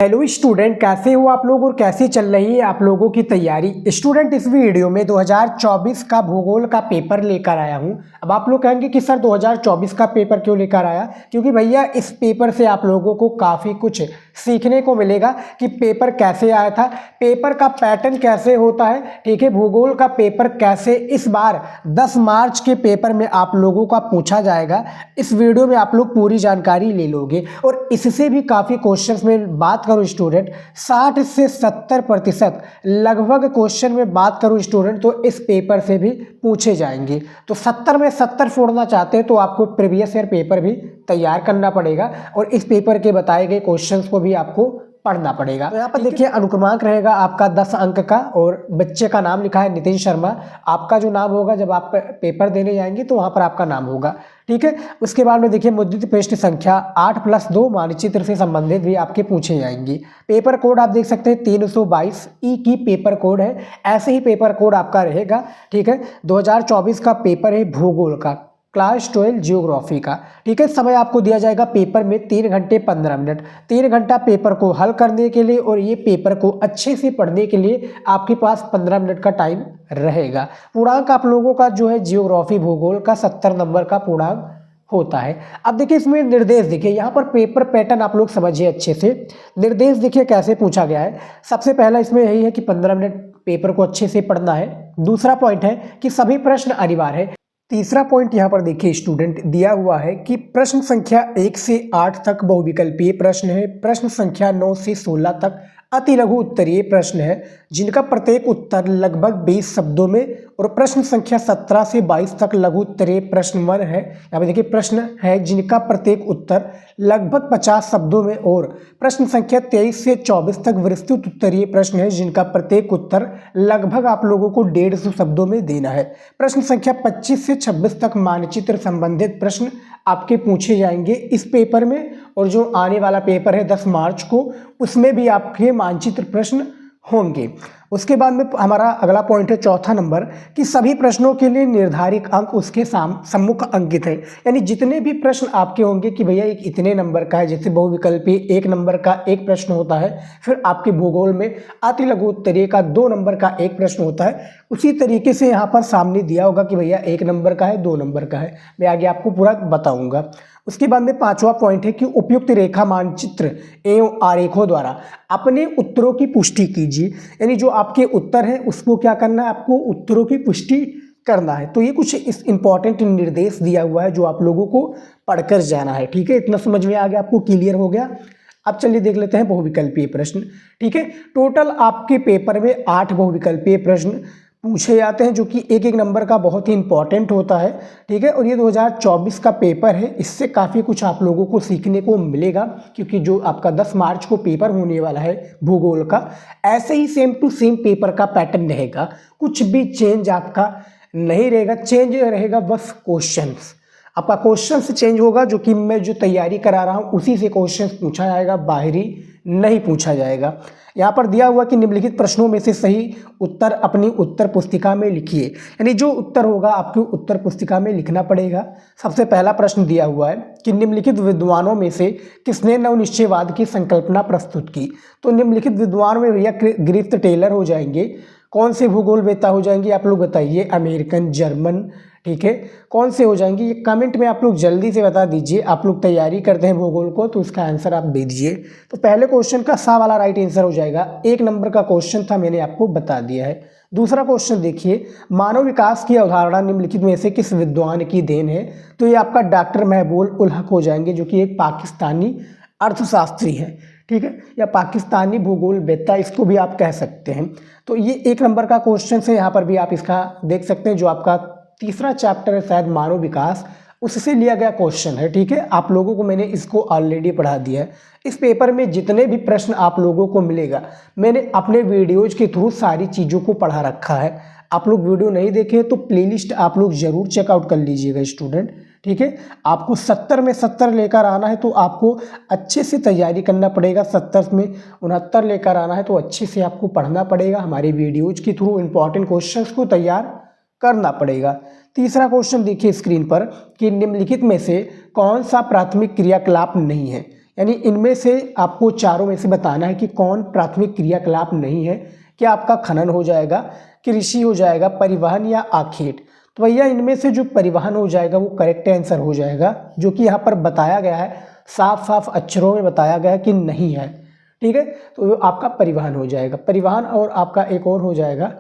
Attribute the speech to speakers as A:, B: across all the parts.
A: Hello student, कैसे हो आप लोग और कैसे चल रही है आप लोगों की तैयारी। स्टूडेंट, इस वीडियो में 2024 का भूगोल का पेपर लेकर आया हूं। अब आप लोग कहेंगे कि सर 2024 का पेपर क्यों लेकर आया, क्योंकि भैया इस पेपर से आप लोगों को काफ़ी कुछ सीखने को मिलेगा कि पेपर कैसे आया था, पेपर का पैटर्न कैसे होता है। ठीक है, भूगोल का पेपर कैसे इस बार 10 मार्च के पेपर में आप लोगों का पूछा जाएगा। इस वीडियो में आप लोग पूरी जानकारी ले लोगे और इससे भी काफ़ी क्वेश्चंस में बात करूं स्टूडेंट, 60 से 70% लगभग क्वेश्चन में बात करूं स्टूडेंट तो इस पेपर से भी पूछे जाएंगे। तो 70 में 70 फोड़ना चाहते हैं तो आपको प्रीवियस ईयर पेपर भी तैयार करना पड़ेगा और इस पेपर के बताए गए क्वेश्चंस को भी आपको पढ़ना पड़ेगा। तो यहाँ पर देखिए अनुक्रमांक रहेगा आपका 10 अंक का और बच्चे का नाम लिखा है नितिन शर्मा। आपका जो नाम होगा जब आप पेपर देने जाएंगे तो वहाँ पर आपका नाम होगा। ठीक है, उसके बाद में देखिए मुद्रित पृष्ठ संख्या 8+2 मानचित्र से संबंधित भी आपके पूछे जाएंगे। पेपर कोड आप देख सकते हैं 322 ई की पेपर कोड है, ऐसे ही पेपर कोड आपका रहेगा। ठीक है, 2024 का पेपर है भूगोल का, क्लास 12 जियोग्राफी का। ठीक है, समय आपको दिया जाएगा पेपर में 3 घंटे 15 मिनट। 3 घंटा पेपर को हल करने के लिए और ये पेपर को अच्छे से पढ़ने के लिए आपके पास 15 मिनट का टाइम रहेगा। पूर्णांक आप लोगों का जो है जियोग्राफी भूगोल का 70 नंबर का पूर्णांक होता है। अब देखिए इसमें निर्देश देखिए, यहाँ पर पेपर पैटर्न आप लोग समझिए अच्छे से। निर्देश देखिए कैसे पूछा गया है। सबसे पहला इसमें यही है कि 15 मिनट पेपर को अच्छे से पढ़ना है। दूसरा पॉइंट है कि सभी प्रश्न अनिवार्य है। तीसरा पॉइंट यहाँ पर देखिए स्टूडेंट दिया हुआ है कि प्रश्न संख्या 1 से 8 तक बहुविकल्पीय प्रश्न है, प्रश्न संख्या 9 से 16 तक अति लघु उत्तरीय प्रश्न है जिनका प्रत्येक उत्तर लगभग 20 शब्दों में, और प्रश्न संख्या 17 से 22 तक लघु उत्तरीय प्रश्न 1 है। यहाँ पे देखिए प्रश्न है जिनका प्रत्येक उत्तर लगभग 50 शब्दों में, और प्रश्न संख्या 23 से 24 तक विस्तृत उत्तरीय प्रश्न है जिनका प्रत्येक उत्तर लगभग आप लोगों को 150 शब्दों में देना है। प्रश्न संख्या 25 से 26 तक मानचित्र संबंधित प्रश्न आपके पूछे जाएंगे इस पेपर में, और जो आने वाला पेपर है 10 मार्च को उसमें भी आपके मानचित्र प्रश्न होंगे। उसके बाद में हमारा अगला पॉइंट है चौथा नंबर कि सभी प्रश्नों के लिए निर्धारित अंक उसके सम्मुख अंकित है। यानी जितने भी प्रश्न आपके होंगे कि भैया एक इतने नंबर का है, जैसे बहुविकल्पी 1 नंबर का एक प्रश्न होता है, फिर आपके भूगोल में अति लघु उत्तरीय का 2 नंबर का एक प्रश्न होता है, उसी तरीके से यहाँ पर सामने दिया होगा कि भैया 1 नंबर का है 2 नंबर का है। मैं आगे आपको पूरा बताऊंगा। उसके बाद में पांचवा पॉइंट है कि उपयुक्त रेखा मानचित्र एवं आरेखों द्वारा अपने उत्तरों की पुष्टि कीजिए। यानी जो आपके उत्तर है उसको क्या करना है, आपको उत्तरों की पुष्टि करना है। तो ये कुछ इस इंपॉर्टेंट निर्देश दिया हुआ है जो आप लोगों को पढ़कर जाना है। ठीक है, इतना समझ में आ गया, आपको क्लियर हो गया। अब चलिए देख लेते हैं बहुविकल्पीय प्रश्न। ठीक है, टोटल आपके पेपर में 8 बहुविकल्पीय प्रश्न पूछे जाते हैं जो कि एक एक नंबर का बहुत ही इंपॉर्टेंट होता है। ठीक है, और ये 2024 का पेपर है, इससे काफ़ी कुछ आप लोगों को सीखने को मिलेगा, क्योंकि जो आपका 10 मार्च को पेपर होने वाला है भूगोल का, ऐसे ही सेम टू सेम पेपर का पैटर्न रहेगा, कुछ भी चेंज आपका नहीं रहेगा। चेंज रहेगा बस क्वेश्चंस, आपका क्वेश्चन से चेंज होगा। जो कि मैं जो तैयारी करा रहा हूँ उसी से क्वेश्चन पूछा जाएगा, बाहरी नहीं पूछा जाएगा। यहाँ पर दिया हुआ कि निम्नलिखित प्रश्नों में से सही उत्तर अपनी उत्तर पुस्तिका में लिखिए। यानी जो उत्तर होगा आपको उत्तर पुस्तिका में लिखना पड़ेगा। सबसे पहला प्रश्न दिया हुआ है कि निम्नलिखित विद्वानों में से किसने नवनिश्चयवाद की संकल्पना प्रस्तुत की। तो निम्नलिखित विद्वानों में भैया ग्रिफ्थ टेलर हो जाएंगे। कौन से भूगोलवेत्ता हो जाएंगे आप लोग बताइए, अमेरिकन, जर्मन। ठीक है, कौन से हो जाएंगे ये कमेंट में आप लोग जल्दी से बता दीजिए। आप लोग तैयारी करते हैं भूगोल को तो उसका आंसर आप दे दीजिए। तो पहले क्वेश्चन का सा वाला राइट आंसर हो जाएगा। 1 नंबर का क्वेश्चन था, मैंने आपको बता दिया है। दूसरा क्वेश्चन देखिए, मानव विकास की अवधारणा निम्नलिखित में से किस विद्वान की देन है। तो ये आपका डॉक्टर महबूब उल हक हो जाएंगे जो कि एक पाकिस्तानी अर्थशास्त्री है। ठीक है, या पाकिस्तानी भूगोलवेत्ता इसको भी आप कह सकते हैं। तो ये 1 नंबर का क्वेश्चन है, यहाँ पर भी आप इसका देख सकते हैं। जो आपका तीसरा चैप्टर है शायद मानव विकास, उससे लिया गया क्वेश्चन है। ठीक है, आप लोगों को मैंने इसको ऑलरेडी पढ़ा दिया है। इस पेपर में जितने भी प्रश्न आप लोगों को मिलेगा मैंने अपने वीडियोज के थ्रू सारी चीज़ों को पढ़ा रखा है। आप लोग वीडियो नहीं देखे तो प्लेलिस्ट आप लोग जरूर चेकआउट कर लीजिएगा स्टूडेंट। ठीक है, आपको 70 में 70 लेकर आना है तो आपको अच्छे से तैयारी करना पड़ेगा। 70 में 69 लेकर आना है तो अच्छे से आपको पढ़ना पड़ेगा। हमारे वीडियोज के थ्रू इंपॉर्टेंट क्वेश्चंस को तैयार करना पड़ेगा। तीसरा क्वेश्चन देखिए स्क्रीन पर कि निम्नलिखित में से कौन सा प्राथमिक क्रियाकलाप नहीं है। यानी इनमें से आपको चारों में से बताना है कि कौन प्राथमिक क्रियाकलाप नहीं है। क्या आपका खनन हो जाएगा, कृषि हो जाएगा, परिवहन या आखेट। तो भैया इनमें से जो परिवहन हो जाएगा वो करेक्ट आंसर हो जाएगा, जो कि यहाँ पर बताया गया है, साफ साफ अक्षरों में बताया गया है कि नहीं है। ठीक है, तो आपका परिवहन हो जाएगा। परिवहन और आपका एक और हो जाएगा,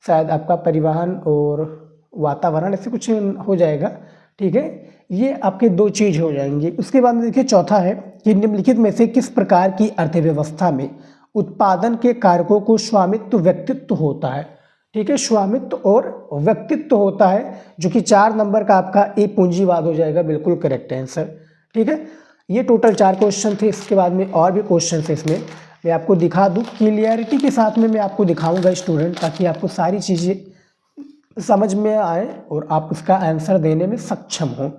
A: शायद आपका परिवहन और वातावरण ऐसे कुछ हो जाएगा। ठीक है, ये आपके दो चीज हो जाएंगे। उसके बाद में देखिए चौथा है कि निम्नलिखित में से किस प्रकार की अर्थव्यवस्था में उत्पादन के कारकों को स्वामित्व व्यक्तित्व होता है। ठीक है, स्वामित्व और व्यक्तित्व होता है, जो कि 4 नंबर का आपका ए पूंजीवाद हो जाएगा, बिल्कुल करेक्ट आंसर। ठीक है, ये टोटल 4 क्वेश्चन थे। इसके बाद में और भी क्वेश्चन थे, इसमें मैं आपको दिखा दूँ क्लियरिटी के साथ में मैं आपको दिखाऊंगा स्टूडेंट, ताकि आपको सारी चीज़ें समझ में आए और आप उसका आंसर देने में सक्षम हो।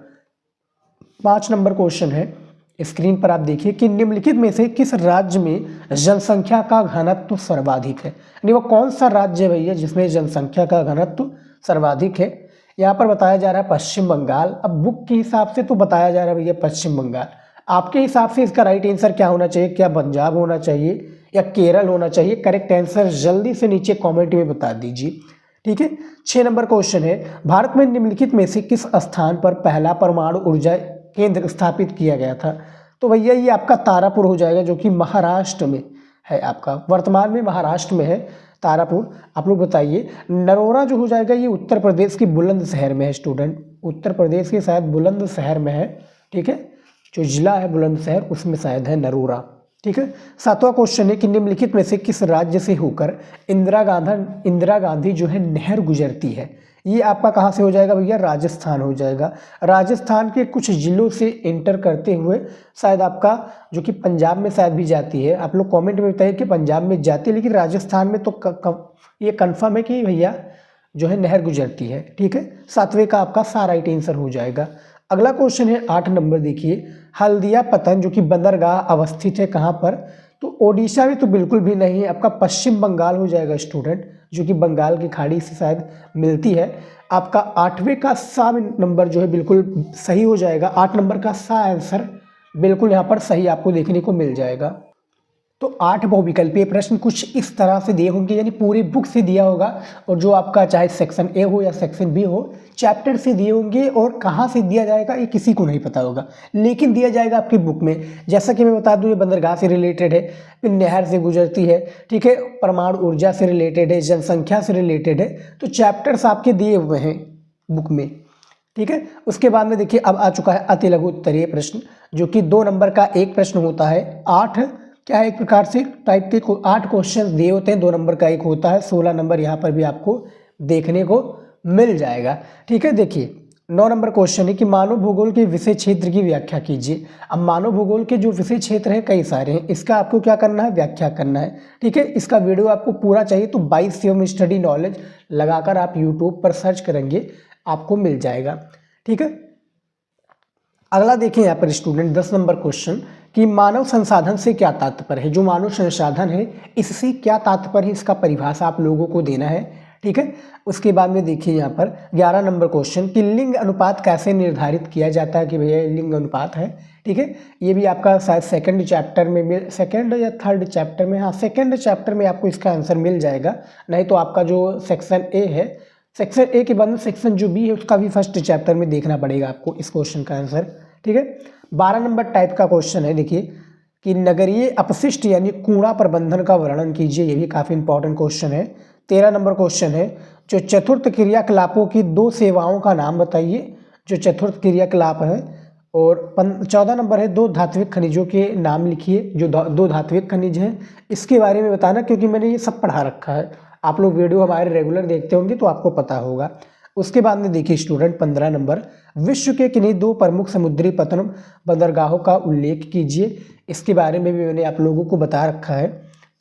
A: 5 नंबर क्वेश्चन है, स्क्रीन पर आप देखिए कि निम्नलिखित में से किस राज्य में जनसंख्या का घनत्व सर्वाधिक है। यानी वो कौन सा राज्य है भैया जिसमें जनसंख्या का घनत्व सर्वाधिक है। यहाँ पर बताया जा रहा है पश्चिम बंगाल। अब बुक के हिसाब से तो बताया जा रहा है भैया पश्चिम बंगाल। आपके हिसाब से इसका राइट आंसर क्या होना चाहिए? क्या पंजाब होना चाहिए या केरल होना चाहिए? करेक्ट आंसर जल्दी से नीचे कॉमेंट में बता दीजिए। ठीक है, 6 नंबर क्वेश्चन है, भारत में निम्नलिखित में से किस स्थान पर पहला परमाणु ऊर्जा केंद्र स्थापित किया गया था। तो भैया ये आपका तारापुर हो जाएगा, जो कि महाराष्ट्र में है, आपका वर्तमान में महाराष्ट्र में है तारापुर। आप लोग बताइए। नरोरा जो हो जाएगा ये उत्तर प्रदेश के बुलंदशहर में है स्टूडेंट, उत्तर प्रदेश के शायद बुलंदशहर में है। ठीक है, जो जिला है बुलंदशहर उसमें शायद है नरोरा। ठीक है, 7वां क्वेश्चन है कि निम्नलिखित में से किस राज्य से होकर इंदिरा गांधी जो है नहर गुजरती है। ये आपका कहाँ से हो जाएगा भैया? राजस्थान हो जाएगा। राजस्थान के कुछ जिलों से एंटर करते हुए शायद आपका जो कि पंजाब में शायद भी जाती है। आप लोग कमेंट में बताइए कि पंजाब में जाती है, लेकिन राजस्थान में तो ये कन्फर्म है कि भैया जो है नहर गुजरती है। ठीक है, 7वें का आपका सा राइट आंसर हो जाएगा। अगला क्वेश्चन है 8 नंबर, देखिए हल्दिया पतन जो कि बंदरगाह अवस्थित है कहाँ पर? तो ओडिशा में तो बिल्कुल भी नहीं है, आपका पश्चिम बंगाल हो जाएगा स्टूडेंट, जो कि बंगाल की खाड़ी से शायद मिलती है। आपका 8वें का सा नंबर जो है बिल्कुल सही हो जाएगा। 8 नंबर का सा आंसर बिल्कुल यहाँ पर सही आपको देखने को मिल जाएगा। तो 8 बहुविकल्पीय प्रश्न कुछ इस तरह से दिए होंगे, यानी पूरी बुक से दिया होगा, और जो आपका चाहे सेक्शन ए हो या सेक्शन बी हो, चैप्टर से दिए होंगे, और कहाँ से दिया जाएगा ये किसी को नहीं पता होगा, लेकिन दिया जाएगा आपकी बुक में। जैसा कि मैं बता दूं, ये बंदरगाह से रिलेटेड है, फिर नहर से गुजरती है, ठीक है, परमाणु ऊर्जा से रिलेटेड है, जनसंख्या से रिलेटेड है, तो चैप्टर्स आपके दिए हुए हैं बुक में। ठीक है, उसके बाद में देखिए अब आ चुका है अति लघु उत्तरीय प्रश्न, जो कि 2 नंबर का एक प्रश्न होता है। 8 क्या है, एक प्रकार से टाइप के 8 क्वेश्चन दिए होते हैं, 2 नंबर का एक होता है। 16 नंबर यहाँ पर भी आपको देखने को मिल जाएगा। ठीक है, देखिए 9 नंबर क्वेश्चन है कि मानव भूगोल के विषय क्षेत्र की व्याख्या कीजिए। अब मानव भूगोल के जो विषय क्षेत्र है कई सारे हैं, इसका आपको क्या करना है? व्याख्या करना है। ठीक है, इसका वीडियो आपको पूरा चाहिए तो 22 स्टडी नॉलेज लगाकर आप यूट्यूब पर सर्च करेंगे, आपको मिल जाएगा। ठीक है, अगला देखिए यहाँ पर स्टूडेंट 10 नंबर क्वेश्चन कि मानव संसाधन से क्या तात्पर्य है। जो मानव संसाधन है इससे क्या तात्पर्य है, इसका परिभाषा आप लोगों को देना है। ठीक है, उसके बाद में देखिए यहाँ पर 11 नंबर क्वेश्चन कि लिंग अनुपात कैसे निर्धारित किया जाता है, कि भैया लिंग अनुपात है। ठीक है, ये भी आपका शायद सेकंड चैप्टर में सेकंड या थर्ड चैप्टर में, हाँ सेकंड चैप्टर में आपको इसका आंसर मिल जाएगा। नहीं तो आपका जो सेक्शन ए है, सेक्शन ए के बाद में सेक्शन जो बी है उसका भी फर्स्ट चैप्टर में देखना पड़ेगा आपको इस क्वेश्चन का आंसर। ठीक है, 12 नंबर टाइप का क्वेश्चन है, देखिए कि नगरीय अपशिष्ट यानी कूड़ा प्रबंधन का वर्णन कीजिए। ये भी काफ़ी इंपॉर्टेंट क्वेश्चन है। 13 नंबर क्वेश्चन है जो चतुर्थ क्रियाकलापों की 2 सेवाओं का नाम बताइए, जो चतुर्थ क्रियाकलाप है। और 14 नंबर है 2 धात्विक खनिजों के नाम लिखिए, जो 2 धात्विक खनिज हैं, इसके बारे में बताना, क्योंकि मैंने ये सब पढ़ा रखा है। आप लोग वीडियो हमारे रेगुलर देखते होंगे तो आपको पता होगा। उसके बाद में देखिए स्टूडेंट 15 नंबर विश्व के किन्हीं 2 प्रमुख समुद्री पतन बंदरगाहों का उल्लेख कीजिए। इसके बारे में भी मैंने आप लोगों को बता रखा है।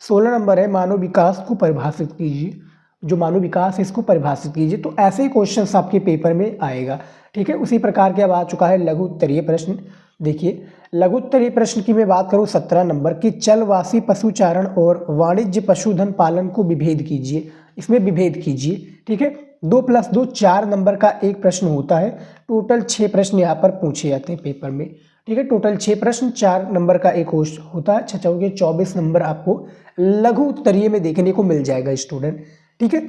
A: 16 नंबर है मानव विकास को परिभाषित कीजिए। जो मानव विकास है इसको परिभाषित कीजिए। तो ऐसे ही क्वेश्चन आपके पेपर में आएगा। ठीक है, उसी प्रकार के अब आ चुका है लघु उत्तरीय प्रश्न। देखिए लघु उत्तरीय प्रश्न की मैं बात करूं 17 नंबर की चलवासी पशुचारण और वाणिज्य पशुधन पालन को विभेद कीजिए। इसमें विभेद कीजिए। ठीक है, 2+2 4 नंबर का एक प्रश्न होता है। टोटल 6 प्रश्न यहाँ पर पूछे जाते हैं पेपर में। ठीक है। टोटल 6 प्रश्न, 4 नंबर का एक होता है, 6 चौके 24 नंबर आपको लघु उत्तरीय में देखने को मिल जाएगा स्टूडेंट। ठीक है।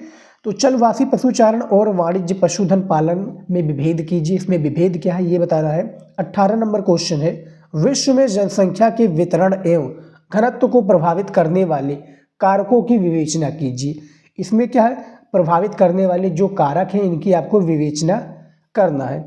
A: तो चलवासी पशुचारण और वाणिज्य पशुधन पालन में विभेद कीजिए। इसमें विभेद क्या है ये बताना है। 18 नंबर क्वेश्चन है, विश्व में जनसंख्या के वितरण एवं घनत्व को प्रभावित करने वाले कारकों की विवेचना कीजिए। इसमें क्या है, प्रभावित करने वाले जो कारक हैं इनकी आपको विवेचना करना है।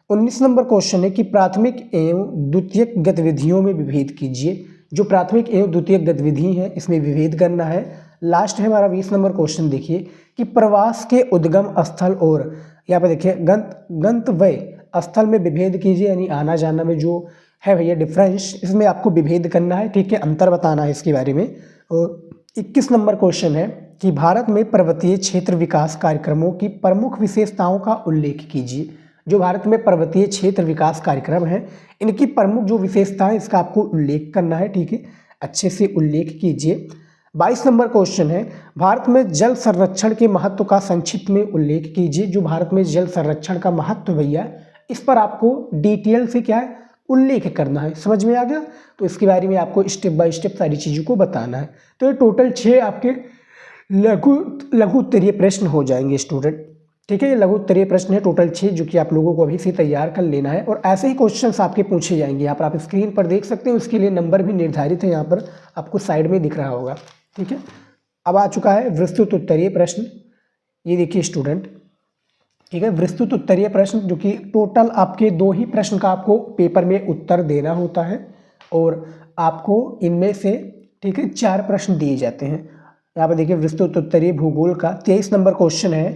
A: 19 नंबर क्वेश्चन है कि प्राथमिक एवं द्वितीयक गतिविधियों में विभेद कीजिए। जो प्राथमिक एवं द्वितीयक गतिविधि है इसमें विभेद करना है। लास्ट है हमारा 20 नंबर क्वेश्चन, देखिए कि प्रवास के उद्गम स्थल और यहाँ पर देखिए गंतव्य स्थल में विभेद कीजिए, यानी आना जाना में जो है भैया डिफरेंस, इसमें आपको विभेद करना है। ठीक है, अंतर बताना है इसके बारे में। और 21 नंबर क्वेश्चन है कि भारत में पर्वतीय क्षेत्र विकास कार्यक्रमों की प्रमुख विशेषताओं का उल्लेख कीजिए। जो भारत में पर्वतीय क्षेत्र विकास कार्यक्रम है इनकी प्रमुख जो विशेषताएं इसका आपको उल्लेख करना है। ठीक है, अच्छे से उल्लेख कीजिए। 22 नंबर क्वेश्चन है, भारत में जल संरक्षण के महत्व का संक्षिप्त में उल्लेख कीजिए। जो भारत में जल संरक्षण का महत्व भैया इस पर आपको डिटेल से क्या है उल्लेख करना है। समझ में आ गया? तो इसके बारे में आपको स्टेप बाय स्टेप सारी चीज़ों को बताना है। तो ये टोटल 6 आपके लघु उत्तरीय प्रश्न हो जाएंगे स्टूडेंट। ठीक है, ये लघु उत्तरीय प्रश्न है टोटल 6 जो कि आप लोगों को अभी से तैयार कर लेना है। और ऐसे ही क्वेश्चंस आपके पूछे जाएंगे। यहाँ पर आप स्क्रीन पर देख सकते हैं, उसके लिए नंबर भी निर्धारित है, यहाँ पर आपको साइड में दिख रहा होगा। ठीक है, अब आ चुका है विस्तृत उत्तरीय प्रश्न। ये देखिए स्टूडेंट, ठीक है, विस्तृत उत्तरीय प्रश्न जो कि टोटल आपके 2 ही प्रश्न का आपको पेपर में उत्तर देना होता है और आपको इनमें से ठीक है 4 प्रश्न दिए जाते हैं। यहाँ पर देखिए विस्तृत उत्तरीय भूगोल का 23 नंबर क्वेश्चन है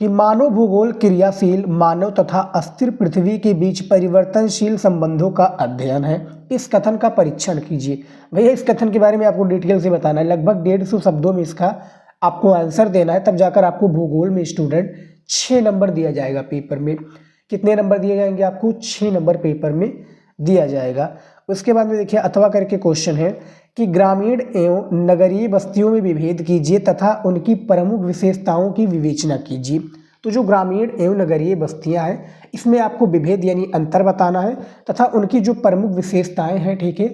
A: कि मानव भूगोल क्रियाशील मानव तथा अस्थिर पृथ्वी के बीच परिवर्तनशील संबंधों का अध्ययन है। इस कथन का परीक्षण कीजिए। भैया इस कथन के बारे में आपको डिटेल से बताना है। लगभग 150 शब्दों में इसका आपको आंसर देना है, तब जाकर आपको भूगोल में स्टूडेंट 6 नंबर दिया जाएगा पेपर में। कितने नंबर दिए जाएंगे आपको? 6 नंबर पेपर में दिया जाएगा। उसके बाद में देखिए अथवा करके क्वेश्चन है कि ग्रामीण एवं नगरीय बस्तियों में विभेद कीजिए तथा उनकी प्रमुख विशेषताओं की विवेचना कीजिए। तो जो ग्रामीण एवं नगरीय बस्तियां हैं इसमें आपको विभेद यानी अंतर बताना है तथा उनकी जो प्रमुख विशेषताएं हैं, ठीक है,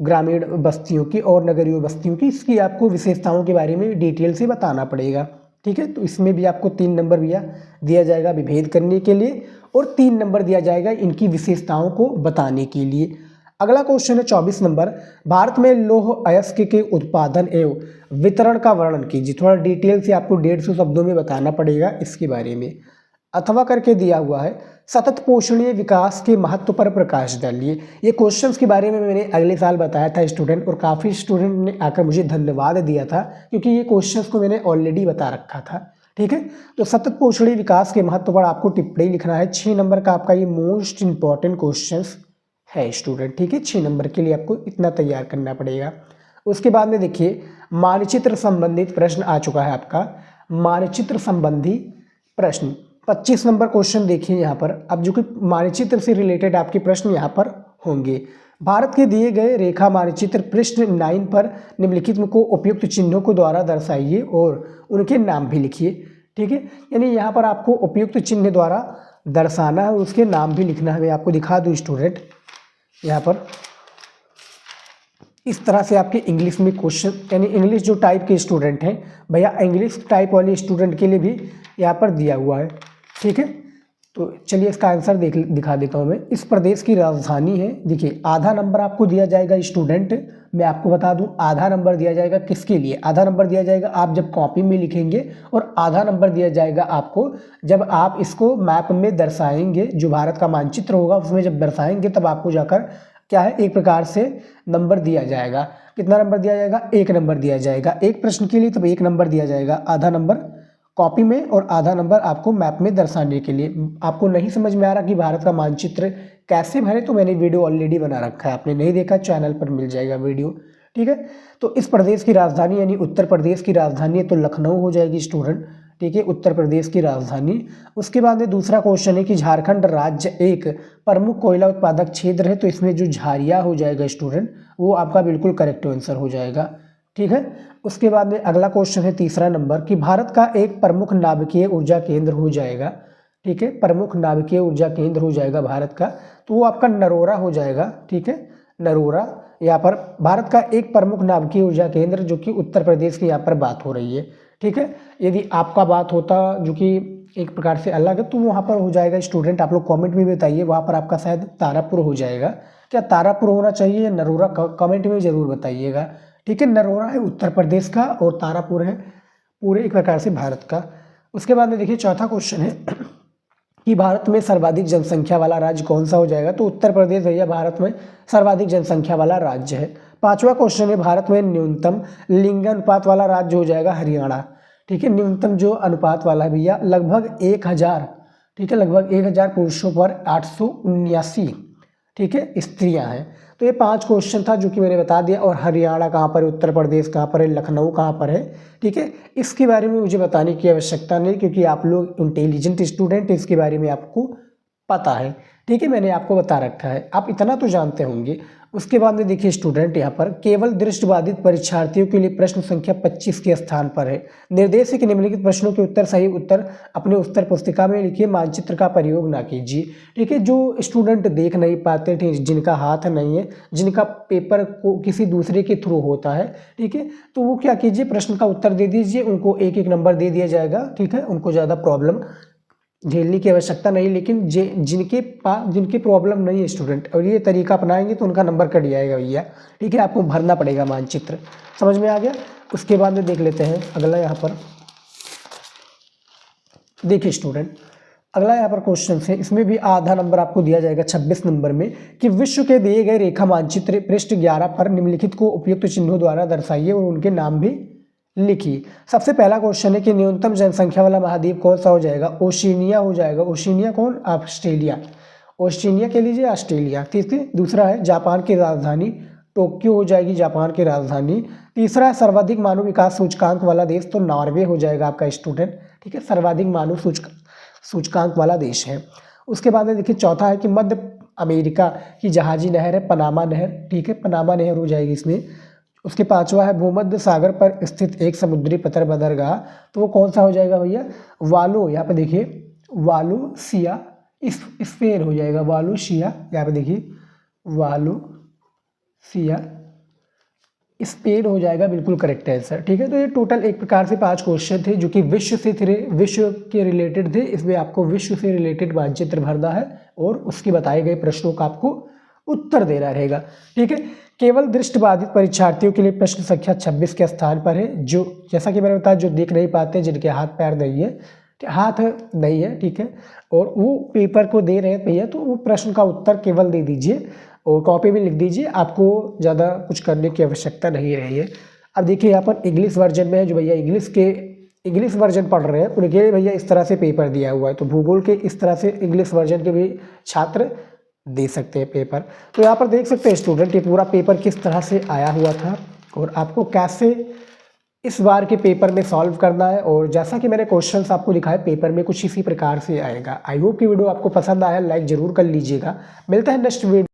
A: ग्रामीण बस्तियों की और नगरीय बस्तियों की, इसकी आपको विशेषताओं के बारे में डिटेल से बताना पड़ेगा। ठीक है, तो इसमें भी आपको 3 नंबर दिया जाएगा विभेद करने के लिए और 3 नंबर दिया जाएगा इनकी विशेषताओं को बताने के लिए। अगला क्वेश्चन है 24 नंबर, भारत में लौह अयस्क के उत्पादन एवं वितरण का वर्णन कीजिए। थोड़ा डिटेल से आपको 150 शब्दों में बताना पड़ेगा इसके बारे में। अथवा करके दिया हुआ है सतत पोषणीय विकास के महत्व पर प्रकाश डालिए। ये क्वेश्चंस के बारे में मैंने अगले साल बताया था स्टूडेंट, और काफ़ी स्टूडेंट ने आकर मुझे धन्यवाद दिया था क्योंकि ये क्वेश्चंस को मैंने ऑलरेडी बता रखा था। ठीक है, तो सतत पोषणीय विकास के महत्व पर आपको टिप्पणी लिखना है। 6 नंबर का आपका ये मोस्ट इंपॉर्टेंट क्वेश्चन है स्टूडेंट। ठीक है, 6 नंबर के लिए आपको इतना तैयार करना पड़ेगा। उसके बाद में देखिए मानचित्र संबंधित प्रश्न आ चुका है आपका। मानचित्र संबंधी प्रश्न 25 नंबर क्वेश्चन देखिए यहाँ पर। अब जो कि मानचित्र से रिलेटेड आपके प्रश्न यहाँ पर होंगे। भारत के दिए गए रेखा मानचित्र पृष्ठ 9 पर निम्नलिखित को उपयुक्त चिन्हों को द्वारा दर्शाइए और उनके नाम भी लिखिए। ठीक है, यानी यहाँ पर आपको उपयुक्त चिन्ह द्वारा दर्शाना है, उसके नाम भी लिखना है। मैं आपको दिखा दूँ स्टूडेंट, यहाँ पर इस तरह से आपके इंग्लिश में क्वेश्चन, यानी इंग्लिश जो टाइप के स्टूडेंट हैं भैया, इंग्लिश टाइप वाले स्टूडेंट के लिए भी यहाँ पर दिया हुआ है। ठीक है, तो चलिए इसका आंसर दिखा देता हूँ मैं। इस प्रदेश की राजधानी है, देखिए आधा नंबर आपको दिया जाएगा स्टूडेंट। मैं आपको बता दूं आधा नंबर दिया जाएगा किसके लिए? आधा नंबर दिया जाएगा आप जब कॉपी में लिखेंगे, और आधा नंबर दिया जाएगा आपको जब आप इसको मैप में दर्शाएंगे। जो भारत का मानचित्र होगा उसमें जब दर्शाएंगे तब आपको जाकर क्या है एक प्रकार से नंबर दिया जाएगा। कितना नंबर दिया जाएगा? 1 नंबर दिया जाएगा एक प्रश्न के लिए, तब 1 नंबर दिया जाएगा। आधा नंबर कॉपी में और आधा नंबर आपको मैप में दर्शाने के लिए। आपको नहीं समझ में आ रहा कि भारत का मानचित्र कैसे भरे, तो मैंने वीडियो ऑलरेडी बना रखा है, आपने नहीं देखा चैनल पर मिल जाएगा वीडियो। ठीक है, तो इस प्रदेश की राजधानी यानी उत्तर प्रदेश की राजधानी है तो लखनऊ हो जाएगी स्टूडेंट। ठीक है, उत्तर प्रदेश की राजधानी। उसके बाद में दूसरा क्वेश्चन है कि झारखंड राज्य एक प्रमुख कोयला उत्पादक क्षेत्र है, तो इसमें जो झारिया हो जाएगा स्टूडेंट वो आपका बिल्कुल करेक्ट आंसर हो जाएगा। ठीक है, उसके बाद में अगला क्वेश्चन है तीसरा नंबर कि भारत का एक प्रमुख नाभिकीय ऊर्जा केंद्र हो जाएगा। ठीक है, प्रमुख नाभिकीय ऊर्जा केंद्र हो जाएगा भारत का, तो वो आपका नरोरा हो जाएगा, ठीक है, नरोरा। यहाँ पर भारत का एक प्रमुख नाभिकीय ऊर्जा केंद्र जो कि उत्तर प्रदेश की यहाँ पर बात हो रही है, ठीक है। यदि आपका बात होता जो कि एक प्रकार से अलग है तो वहाँ पर हो जाएगा स्टूडेंट, आप लोग कमेंट में बताइए, वहाँ पर आपका शायद तारापुर हो जाएगा। क्या तारापुर होना चाहिए या नरोरा, कमेंट में ज़रूर बताइएगा, ठीक है। नरोरा है उत्तर प्रदेश का और तारापुर है पूरे एक प्रकार से भारत का। उसके बाद में देखिए चौथा क्वेश्चन है कि भारत में सर्वाधिक जनसंख्या वाला राज्य कौन सा हो जाएगा, तो उत्तर प्रदेश भैया भारत में सर्वाधिक जनसंख्या वाला राज्य है। पांचवा क्वेश्चन है भारत में न्यूनतम लिंग अनुपात वाला राज्य हो जाएगा हरियाणा, ठीक है। न्यूनतम जो अनुपात वाला है भैया लगभग 1000, ठीक है, लगभग 1000 पुरुषों पर 879, ठीक है, स्त्रियां हैं। तो ये 5 क्वेश्चन था जो कि मैंने बता दिया। और हरियाणा कहाँ पर है, उत्तर प्रदेश कहाँ पर है, लखनऊ कहाँ पर है, ठीक है, इसके बारे में मुझे बताने की आवश्यकता नहीं क्योंकि आप लोग इंटेलिजेंट स्टूडेंट, इसके बारे में आपको पता है, ठीक है, मैंने आपको बता रखा है, आप इतना तो जानते होंगे। उसके बाद में देखिए स्टूडेंट यहाँ पर केवल दृष्टिबाधित परीक्षार्थियों के लिए प्रश्न संख्या 25 के स्थान पर है। निर्देश है कि निम्नलिखित प्रश्नों के उत्तर सही उत्तर अपने उत्तर पुस्तिका में लिखिए, मानचित्र का प्रयोग ना कीजिए, ठीक है। जो स्टूडेंट देख नहीं पाते, ठीक, जिनका हाथ नहीं है, जिनका पेपर को किसी दूसरे के थ्रू होता है, ठीक है, तो वो क्या कीजिए, प्रश्न का उत्तर दे दीजिए, उनको एक एक नंबर दे दिया जाएगा, ठीक है, उनको ज़्यादा प्रॉब्लम झेलने की आवश्यकता नहीं। लेकिन जिनके प्रॉब्लम नहीं है स्टूडेंट और ये तरीका अपनाएंगे तो उनका नंबर कट जाएगा भैया, ठीक है, आपको भरना पड़ेगा मानचित्र, समझ में आ गया। उसके बाद में देख लेते हैं अगला, यहाँ पर देखिए स्टूडेंट अगला यहाँ पर क्वेश्चन है, इसमें भी आधा नंबर आपको दिया जाएगा 26 नंबर में कि विश्व के दिए गए रेखा मानचित्र पृष्ठ 11 पर निम्नलिखित को उपयुक्त चिन्हों द्वारा दर्शाइए और उनके नाम भी लिखिए। सबसे पहला क्वेश्चन है कि न्यूनतम जनसंख्या वाला महाद्वीप कौन सा हो जाएगा, ओशिनिया हो जाएगा। ओशिनिया कौन, ऑस्ट्रेलिया, ओशिनिया के लीजिए ऑस्ट्रेलिया, ठीक है। दूसरा है जापान की राजधानी टोक्यो हो जाएगी, जापान की राजधानी। तीसरा है सर्वाधिक मानव विकास सूचकांक वाला देश, तो नॉर्वे हो जाएगा आपका स्टूडेंट, ठीक है, सर्वाधिक मानव सूचकांक वाला देश है। उसके बाद में देखिए चौथा है कि मध्य अमेरिका की जहाजी नहर है पनामा नहर, ठीक है, पनामा नहर हो जाएगी इसमें। उसके पांचवा है भूमध्य सागर पर स्थित एक समुद्री पत्थर बंदरगाह, तो वो कौन सा हो जाएगा भैया, वालू, यहाँ पे देखिए वालूसिया स्पेन हो जाएगा, वालूसिया, यहाँ पे देखिए वालूसिया स्पेन हो जाएगा, बिल्कुल करेक्ट आंसर, ठीक है। तो ये टोटल एक प्रकार से 5 क्वेश्चन थे जो कि विश्व के रिलेटेड थे। इसमें आपको विश्व से रिलेटेड मानचित्र भरना है और उसके बताए गए प्रश्नों का आपको उत्तर देना रहेगा, ठीक है। केवल दृष्टिबाधित परीक्षार्थियों के लिए प्रश्न संख्या 26 के स्थान पर है, जो जैसा कि मैंने बताया जो देख नहीं पाते, जिनके हाथ पैर नहीं है, हाथ नहीं है, ठीक है, और वो पेपर को दे रहे हैं भैया, तो वो प्रश्न का उत्तर केवल दे दीजिए और कॉपी में लिख दीजिए, आपको ज़्यादा कुछ करने की आवश्यकता नहीं रही है। अब देखिए यहाँ पर इंग्लिश वर्जन में है, जो भैया इंग्लिश वर्जन पढ़ रहे हैं उनके भैया इस तरह से पेपर दिया हुआ है, तो भूगोल के इस तरह से इंग्लिश वर्जन के भी छात्र दे सकते हैं पेपर। तो यहाँ पर देख सकते हैं स्टूडेंट ये पूरा पेपर किस तरह से आया हुआ था और आपको कैसे इस बार के पेपर में सॉल्व करना है। और जैसा कि मैंने क्वेश्चंस आपको दिखाए पेपर में कुछ इसी प्रकार से आएगा। आई होप कि वीडियो आपको पसंद आया, लाइक ज़रूर कर लीजिएगा। मिलता है नेक्स्ट वीडियो।